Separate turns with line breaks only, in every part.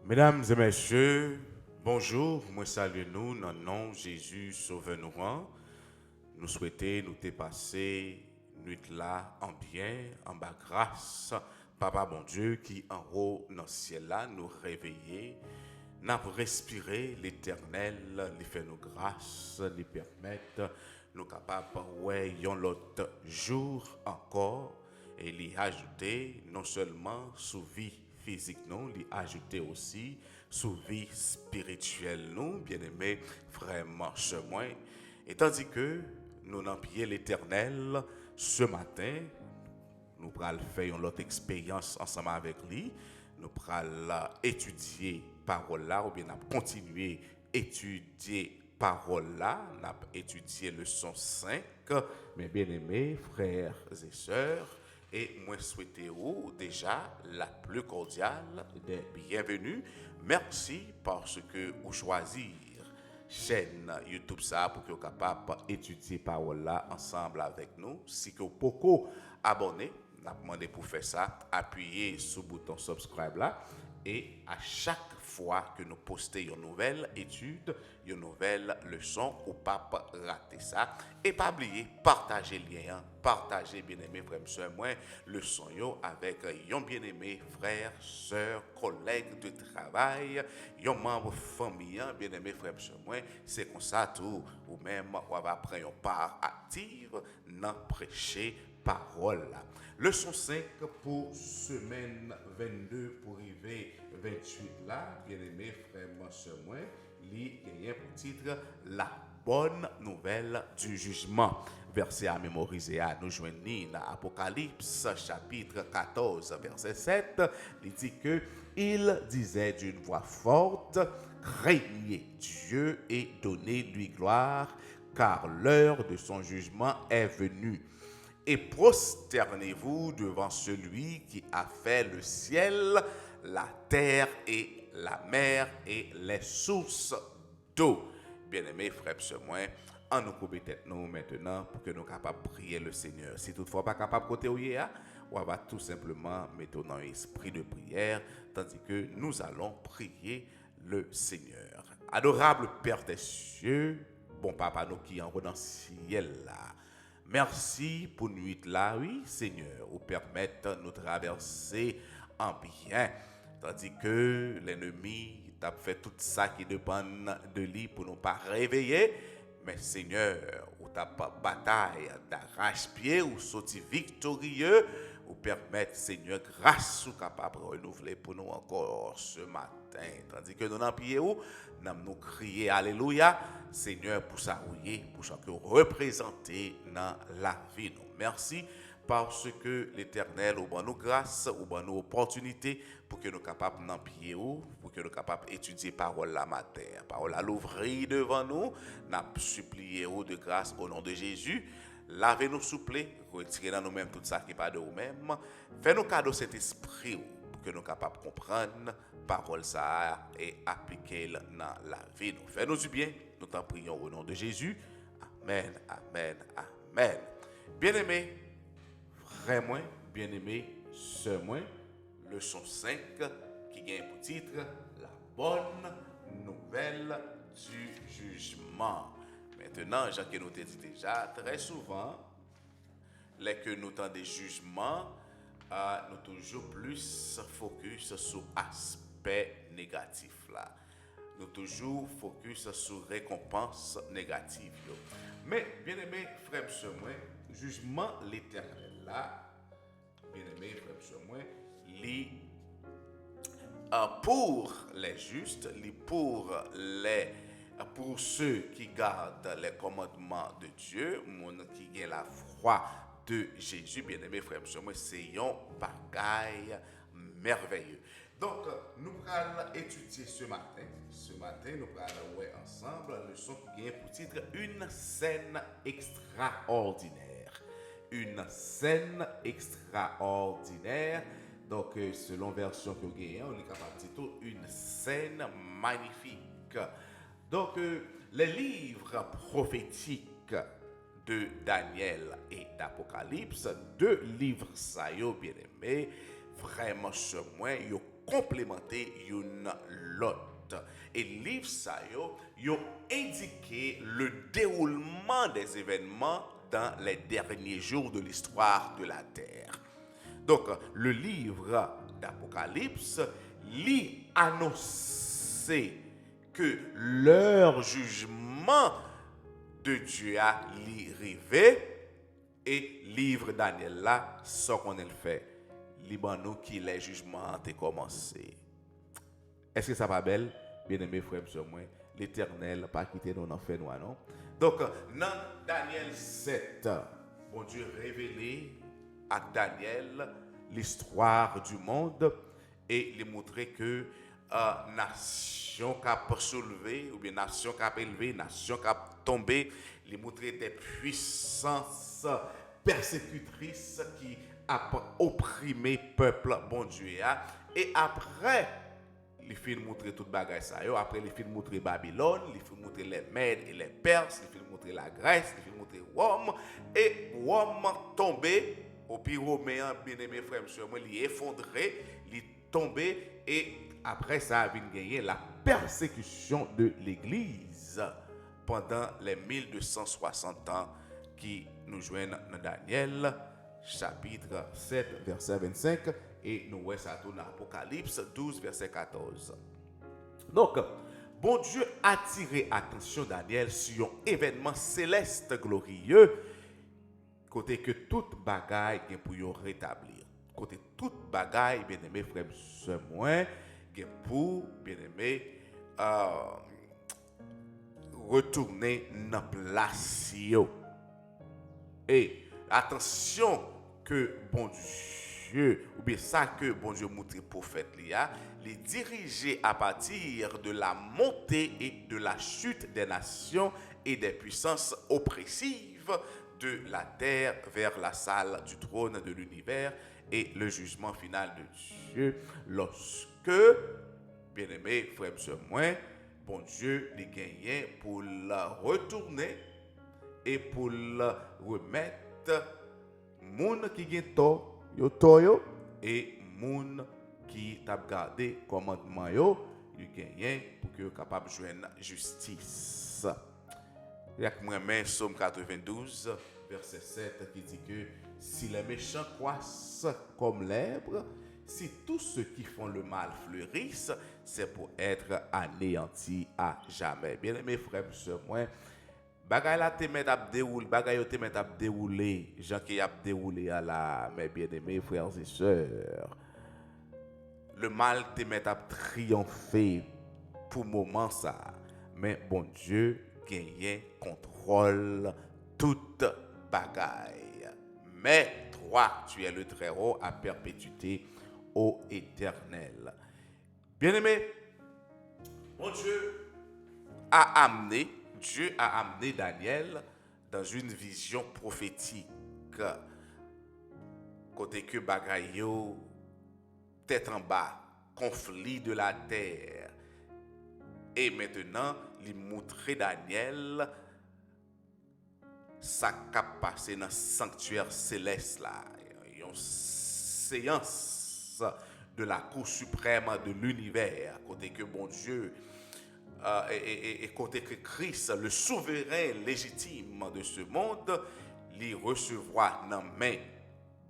Mesdames et messieurs, bonjour, moi salue nous, dans le nom de Jésus sauve-nous. Nous souhaitons nous dépasser nuit là en bien, en bas grâce. Papa bon Dieu qui en haut dans le ciel là nous réveiller, n'a respirer l'éternel, lui fait nous grâce, lui permettre nous capables ouais yon l'autre jour encore et lui ajouter non seulement sous vie physique nous, lui ajouter aussi sous vie spirituelle nous, bien-aimés frères marche moins. Et tandis que nous n'en prions l'éternel ce matin, nous allons faire une autre expérience ensemble avec lui. Nous allons étudier parole là, ou bien nous continuer à étudier parole là. Nous allons étudier leçon 5. Mes bien-aimés frères et sœurs, et moi souhaitez-vous déjà la plus cordiale des bienvenues. Merci parce que vous choisissez chaîne YouTube ça pour que vous capable d'étudier parole là ensemble avec nous. Si que vous pouvez abonner, nous avons demandé pour faire ça, appuyez sur le bouton subscribe là et à chaque fois que nous postons une nouvelle étude, une nouvelle leçon, ou pas rater ça. Et pas oublier, partager le lien, partager bien-aimé frère, soeur, moi, leçon yo avec yon bien-aimé frère, soeur, collègue de travail, yon membre famille, bien-aimé frère, soeur, moi, c'est comme ça tout, ou même, on va prendre une part active dans prêcher parole. Leçon 5 pour semaine 22 pour arriver 28 là, bien-aimé frère, soeur, moi, li gagne pour titre la bonne nouvelle du jugement. Verset à mémoriser à nous joindre dans Apocalypse chapitre 14 verset 7. Il dit que il disait d'une voix forte, craignez Dieu et donnez-lui gloire, car l'heure de son jugement est venue. Et prosternez-vous devant celui qui a fait le ciel, la terre et la mer et les sources d'eau. Bien-aimés frères et moi, en nous couper tête nous maintenant pour que nous capables de prier le Seigneur. Si toutefois pas capable de côté où on va tout simplement mettre dans un esprit de prière, tandis que nous allons prier le Seigneur. Adorable Père des cieux, bon Papa nous qui en haut dans le ciel là. Merci pour nuit là, oui, Seigneur, ou permettre nous traverser en bien. Tandis que l'ennemi t'a fait tout ça qui dépend de lui pour nous pas réveiller. Mais Seigneur, ou ta bataille d'arrache-pied, ou sorti victorieux, ou permettre, Seigneur, grâce ou capable de renouveler pour nous encore ce matin. Tandis que nous n'en prions, nous crier Alléluia, Seigneur, pour ça, oui, pour ça que vous représentez dans la vie. Nous. Merci parce que l'Éternel ou nous grâce ou nous opportunité pour que nous capables d'en prier pour que nous capables d'étudier parole la matin. Parole à l'ouvrir devant nous, n'a supplié de grâce au nom de Jésus. Lavez-nous souple, retirez dans nous-mêmes tout ça qui n'est pas de nous-mêmes. Fais-nous cadeau cet esprit pour que nous capables de comprendre parole ça et appliquer dans la vie. Fais-nous du bien, nous t'en prions au nom de Jésus. Amen, amen, amen. Bien-aimés, frère moi, bien-aimé, sœur moi, leçon 5 qui gagne pour titre la bonne nouvelle du jugement. Maintenant, Jean que nous te dit déjà, très souvent, les que nous avons des jugements, nous toujours plus focus sur l'aspect négatif là. Nous toujours focus sur récompense négative. Mais, bien aimé, frère, moi, jugement l'éternel là, bien aimé, frère, moi, pour les justes, pour ceux qui gardent les commandements de Dieu, qui ont la foi de Jésus, bien aimé, frère, moi, c'est un bagaille merveilleux. Donc, nous allons étudier ce matin. Ce matin, nous allons voir ensemble la leçon qui a pour titre une scène extraordinaire. Une scène extraordinaire. Donc, selon version que vous avez, on est capable de dire une scène magnifique. Donc, les livres prophétiques de Daniel et d'Apocalypse, deux livres ça bien aimés, vraiment ce moins, ils complémenter une l'autre. Et livre ça yo indiqué le déroulement des événements dans les derniers jours de l'histoire de la terre. Donc, le livre d'Apocalypse lit annoncer que leur jugement de Dieu a arrivé et livre Daniel là, ce qu'on a fait. Liban qui les jugements ont commencé. Est-ce que ça va belle? Bien-aimés frères et moi, l'Éternel pas quitter nous dans fait nous non. Donc dans Daniel 7, bon Dieu révélé à Daniel l'histoire du monde et lui montrer que nation qui a soulevé ou bien nation qui a élevé, nation qui a tombé, lui montrer des puissances persécutrices qui a opprimé peuple bon Dieu et après les films montrer toute bagaille ça après les films montrer Babylone, les films montrer les Mèdes et les Perses, les films montrer la Grèce, les films montrer Rome et Rome tombé au pays romain bien aimé frère monsieur moi il effondré, il tombé et après ça a vient gagner la persécution de l'église pendant les 1260 ans qui nous joignent dans Daniel chapitre 7 verset 25 et nous voyons ça dans Apocalypse 12 verset 14. Donc, bon Dieu a attiré attention Daniel sur un événement céleste glorieux côté que toute bagaille est pour y rétablir. Côté toute bagaille bien aimé frère sœur moi pour bien aimé retourner dans place et attention que bon Dieu, ou bien ça que bon Dieu montre prophète les diriger à partir de la montée et de la chute des nations et des puissances oppressives de la terre vers la salle du trône de l'univers et le jugement final de Dieu lorsque, bien-aimés frères et sœurs, moi, bon Dieu les gagne pour la retourner et pour la remettre moun qui gen tort yo tort et moun qui t'a gardé commandement yo gagne pour que capable joindre justice. Il y a moi-même Psaume 92 verset 7 qui dit que si les méchants croissent comme l'herbe, si tous ceux qui font le mal fleurissent, c'est pour être anéantis à jamais. Bien aimés frères et sœurs, moi bagay la te met ap déroule, bagay yo te met ap dérouler, gens qui ap déroulé à la mes bien-aimés frères et sœurs. Le mal te met ap triompher pour moment ça, mais bon Dieu gagne contrôle toute bagaille. Mais toi, tu es le très haut à perpétuité ô éternel. Bien-aimé, bon Dieu a amené Daniel dans une vision prophétique. Côté que bagay yo, tête en bas, conflit de la terre. Et maintenant, il montre Daniel ça a passé dans le sanctuaire céleste là. Une séance de la Cour suprême de l'univers. Côté que bon Dieu et côté que Christ, le souverain légitime de ce monde, il recevra dans main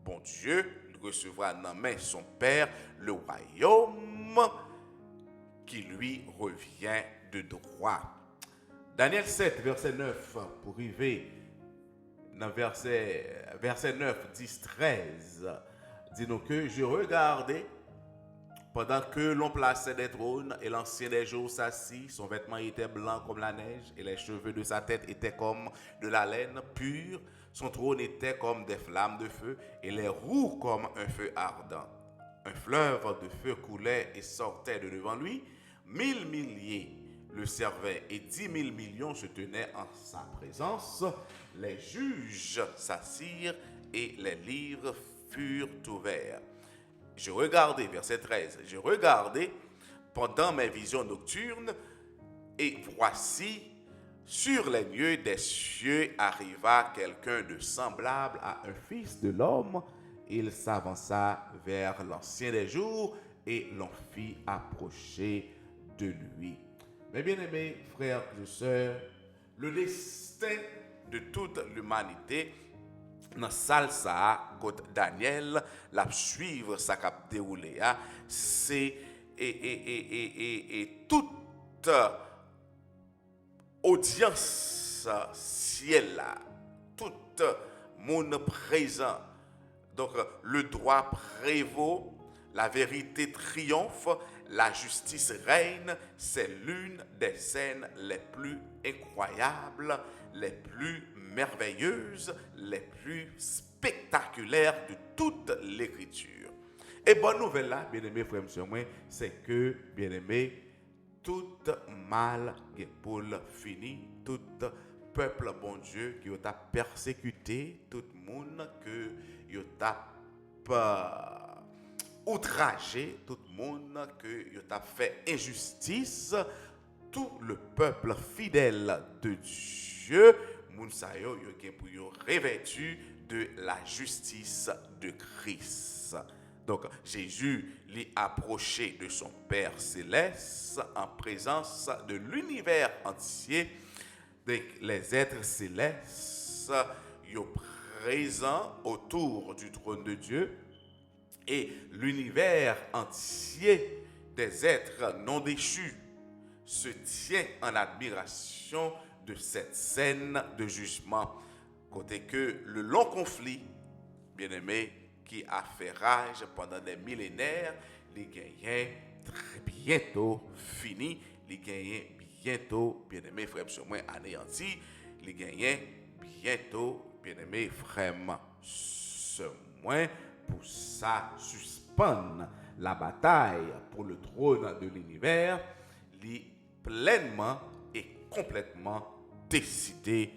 bon Dieu, il recevra dans main son Père le royaume qui lui revient de droit. Daniel 7, verset 9, pour arriver dans verset 9, 10, 13, dit-nous que je regardais pendant que l'on plaçait des trônes et l'ancien des jours s'assit, son vêtement était blanc comme la neige et les cheveux de sa tête étaient comme de la laine pure, son trône était comme des flammes de feu et les roues comme un feu ardent. Un fleuve de feu coulait et sortait de devant lui, 1000 milliers le servaient et 10 000 millions se tenaient en sa présence. Les juges s'assirent et les livres furent ouverts. Je regardais, verset 13, je regardais pendant mes visions nocturnes et voici, sur les lieux des cieux arriva quelqu'un de semblable à un fils de l'homme. Il s'avança vers l'ancien des jours et l'on fit approcher de lui. Mes bien-aimés frères et sœurs, le destin de toute l'humanité dans salle ça côté Daniel la suivre ça cap déroulé c'est et toute audience ciel là tout monde présent donc le droit prévaut, la vérité triomphe, la justice règne. C'est l'une des scènes les plus incroyables, les plus merveilleuses, les plus spectaculaires de toute l'écriture. Et bonne nouvelle là, bien-aimés frères et sœurs, c'est que, bien-aimés, tout mal est pour fini, tout peuple bon Dieu qui a persécuté, tout le monde que a outragé, tout le monde que a fait injustice, tout le peuple fidèle de Dieu, moun sa yo pour revêtu de la justice de Christ. Donc Jésus l'est approché de son Père céleste en présence de l'univers entier. Donc, les êtres célestes sont présents autour du trône de Dieu et l'univers entier des êtres non déchus se tient en admiration de cette scène de jugement. Côté que le long conflit, bien aimé, qui a fait rage pendant des millénaires, les gagnants très bientôt fini, les gagnants bientôt, bien aimé frère, sur moi anéanti, les gagnants bientôt, bien aimé frère, ce moins pour ça suspendre la bataille pour le trône de l'univers, les pleinement et complètement décidé,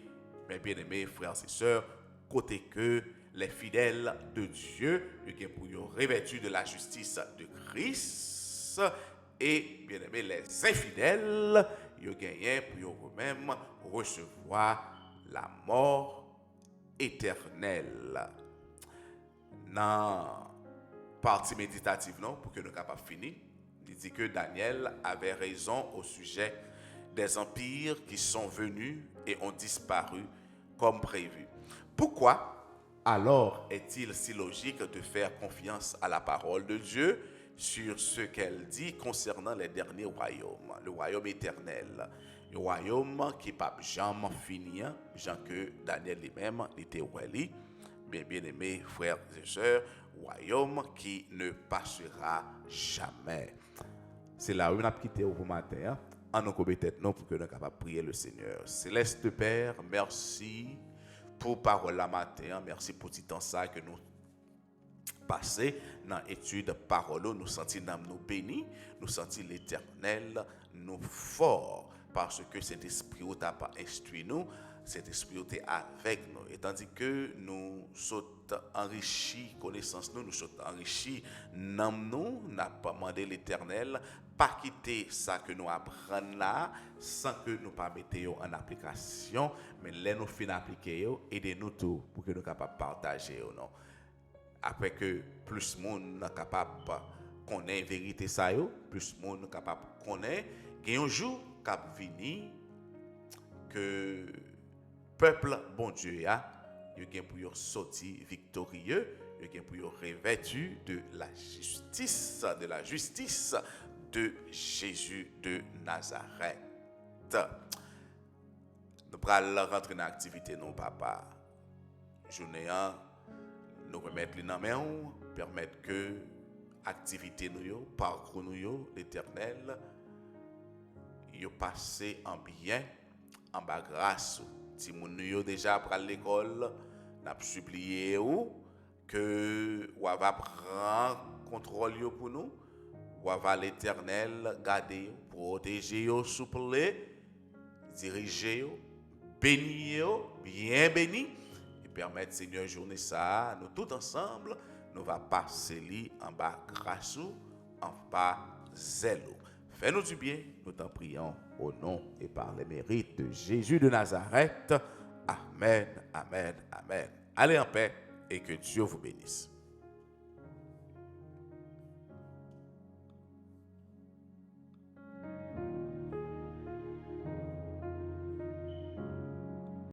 mes bien-aimés frères et sœurs, côté que les fidèles de Dieu, pour revêtus de la justice de Christ, et bien-aimés les infidèles, ils gagnent pour eux-mêmes recevoir la mort éternelle. Dans la partie méditative, non, pour que nous soyons capables de finir, il dit que Daniel avait raison au sujet des empires qui sont venus et ont disparu comme prévu. Pourquoi alors est-il si logique de faire confiance à la parole de Dieu sur ce qu'elle dit concernant les derniers royaumes, le royaume éternel, le royaume qui n'est pas jamais fini, Jean que Daniel lui-même était ouali, bien aimés frères et sœurs, royaume qui ne passera jamais. C'est là où on a quitté au matin, en nous tête non pour que nous soyons capables de prier le Seigneur. Céleste Père, merci pour parole la matin, merci pour tout temps ça que nous passé dans l'étude parole, nous sentons nous bénis, nous sentons l'Éternel nous fort parce que cet esprit t'a pas instruit nous, cet esprit est avec nous. Et tandis que nous sommes enrichis, connaissance nous sommes enrichis, nous n'a pas demandé l'Éternel, pas quitter ça que nous apprenons là, sans que nous pas mettions en application, mais là nous finissons appliquer, aidez-nous tout pour que nous soyons capables de partager. Non? Après que plus de monde est capable de connaître la vérité, plus de monde est capable de connaître, il y a un jour qui va venir que le peuple, bon Dieu, il a pour sortir victorieux, il a pour revêtu de la justice de Jésus de Nazareth. Nous allons rentrer dans l'activité, non, papa. Journée nous remettre les mains, permettre que l'activité nous, parcours nous, l'Éternel, yo passé en bien, en bas grâce. Si nous déjà pour l'école, n'a supplié que ou va prendre contrôle pour nous, ou va l'Éternel garder, protéger, soupler, diriger, bénir, bien béni. Permettre, Seigneur, journée ça, nous tous ensemble, nous va passer en bas grâce en bas zèle. Fais-nous du bien, nous t'en prions au nom et par les mérites de Jésus de Nazareth. Amen, amen, amen. Allez en paix et que Dieu vous bénisse.